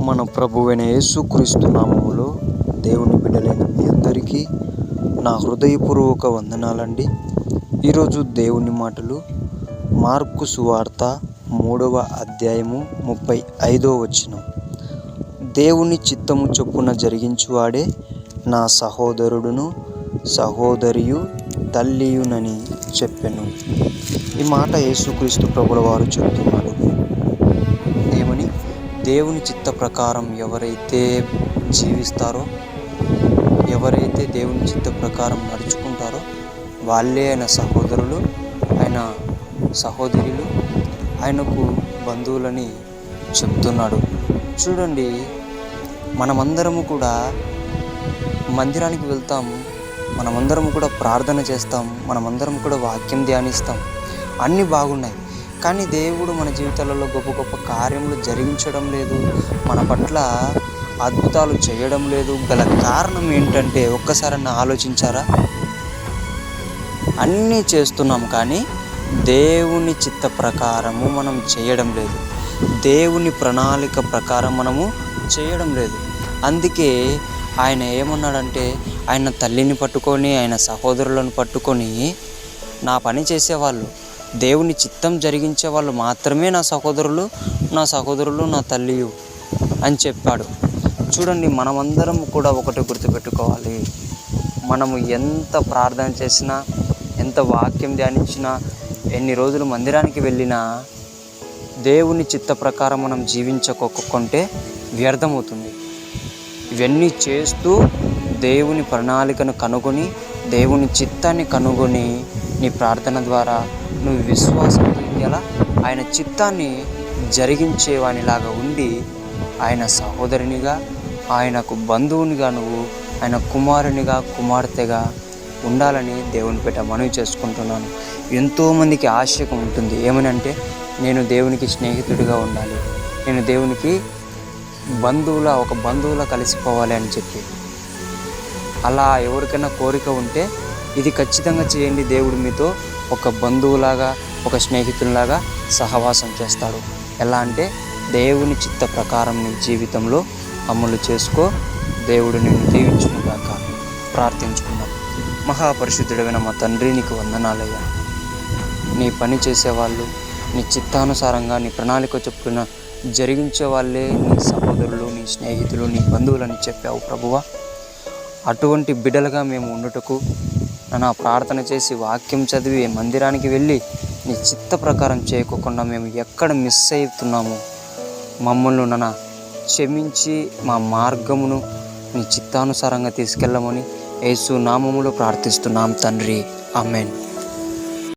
మన ప్రభువైన యేసుక్రీస్తు నామములో దేవుని బిడ్డలైన మీ అందరికీ నా హృదయపూర్వక వందనాలండి. ఈరోజు దేవుని మాటలు మార్కు సువార్త 3వ అధ్యాయము 35వ వచనం. దేవుని చిత్తము చొప్పున జరిగించువాడే నా సహోదరుడును సహోదరియు తల్లియునని చెప్పెను. ఈ మాట యేసుక్రీస్తు ప్రభుల వారు చెప్తున్నాడు. ఏమని? దేవుని చిత్త ప్రకారం ఎవరైతే జీవిస్తారో, ఎవరైతే దేవుని చిత్త ప్రకారం నడుచుకుంటారో వాళ్ళే ఆయన సహోదరులు, ఆయన సహోదరులు, ఆయనకు బంధువులని చెప్తున్నాడు. చూడండి, మనమందరము కూడా మందిరానికి వెళ్తాం, మనమందరం కూడా ప్రార్థన చేస్తాం, మనమందరం కూడా వాక్యం ధ్యానిస్తాం, అన్నీ బాగున్నాయి. కానీ దేవుడు మన జీవితాలలో గొప్ప గొప్ప కార్యములు జరిగించడం లేదు, మన పట్ల అద్భుతాలు చేయడం లేదు. గల కారణం ఏంటంటే ఒక్కసారన్నా ఆలోచించారా? అన్నీ చేస్తున్నాం కానీ దేవుని చిత్త ప్రకారము మనం చేయడం లేదు, దేవుని ప్రణాళిక ప్రకారం మనము చేయడం లేదు. అందుకే ఆయన ఏమన్నాడంటే, ఆయన తల్లిని పట్టుకొని, ఆయన సహోదరులను పట్టుకొని, నా పని చేసేవాళ్ళు, దేవుని చిత్తం జరిగించే వాళ్ళు మాత్రమే నా సహోదరులు నా తల్లియు అని చెప్పాడు. చూడండి, మనమందరం కూడా ఒకటి గుర్తుపెట్టుకోవాలి. మనము ఎంత ప్రార్థన చేసినా, ఎంత వాక్యం ధ్యానించినా, ఎన్ని రోజులు మందిరానికి వెళ్ళినా దేవుని చిత్త ప్రకారం మనం జీవించకుంటే వ్యర్థమవుతుంది. ఇవన్నీ చేస్తూ దేవుని ప్రణాళికను కనుగొని, దేవుని చిత్తాన్ని కనుగొని, నీ ప్రార్థన ద్వారా నువ్వు విశ్వాసం ఎలా ఆయన చిత్తాన్ని జరిగించేవానిలాగా ఉండి, ఆయన సహోదరునిగా, ఆయనకు బంధువునిగా, నువ్వు ఆయన కుమారునిగా, కుమార్తెగా ఉండాలని దేవుని పేట మనవి చేసుకుంటున్నాను. ఎంతోమందికి ఆశయం ఉంటుంది, ఏమనంటే నేను దేవునికి స్నేహితుడిగా ఉండాలి, నేను దేవునికి ఒక బంధువులా కలిసిపోవాలి అని చెప్పి. అలా ఎవరికైనా కోరిక ఉంటే ఇది ఖచ్చితంగా చేయండి. దేవుడు మీతో ఒక బంధువులాగా, ఒక స్నేహితునిలాగా సహవాసం చేస్తాడు. ఎలా అంటే దేవుని చిత్త ప్రకారం నీ జీవితంలో అమలు చేసుకో. దేవుడు నిన్ను దీవించుకున్నాక ప్రార్థించుకున్నాం. మహాపరిశుద్ధుడైన మా తండ్రి, నీకు వందనాలయ్యా. నీ పని చేసేవాళ్ళు, నీ చిత్తానుసారంగా నీ ప్రణాళిక చొప్పున జరిగించే వాళ్ళే నీ సహోదరులు, నీ స్నేహితులు, నీ బంధువులని చెప్పావు ప్రభువా. అటువంటి బిడ్డలుగా మేము ఉండుటకు నా ప్రార్థన చేసి, వాక్యం చదివి, మందిరానికి వెళ్ళి నీ చిత్త ప్రకారం చేయకుండా మేము ఎక్కడ మిస్ అవుతున్నామో మమ్మల్ని క్షమించి మా మార్గమును నీ చిత్తానుసారంగా తీసుకెళ్ళమని యేసు నామములో ప్రార్థిస్తున్నాం తండ్రి. ఆమేన్.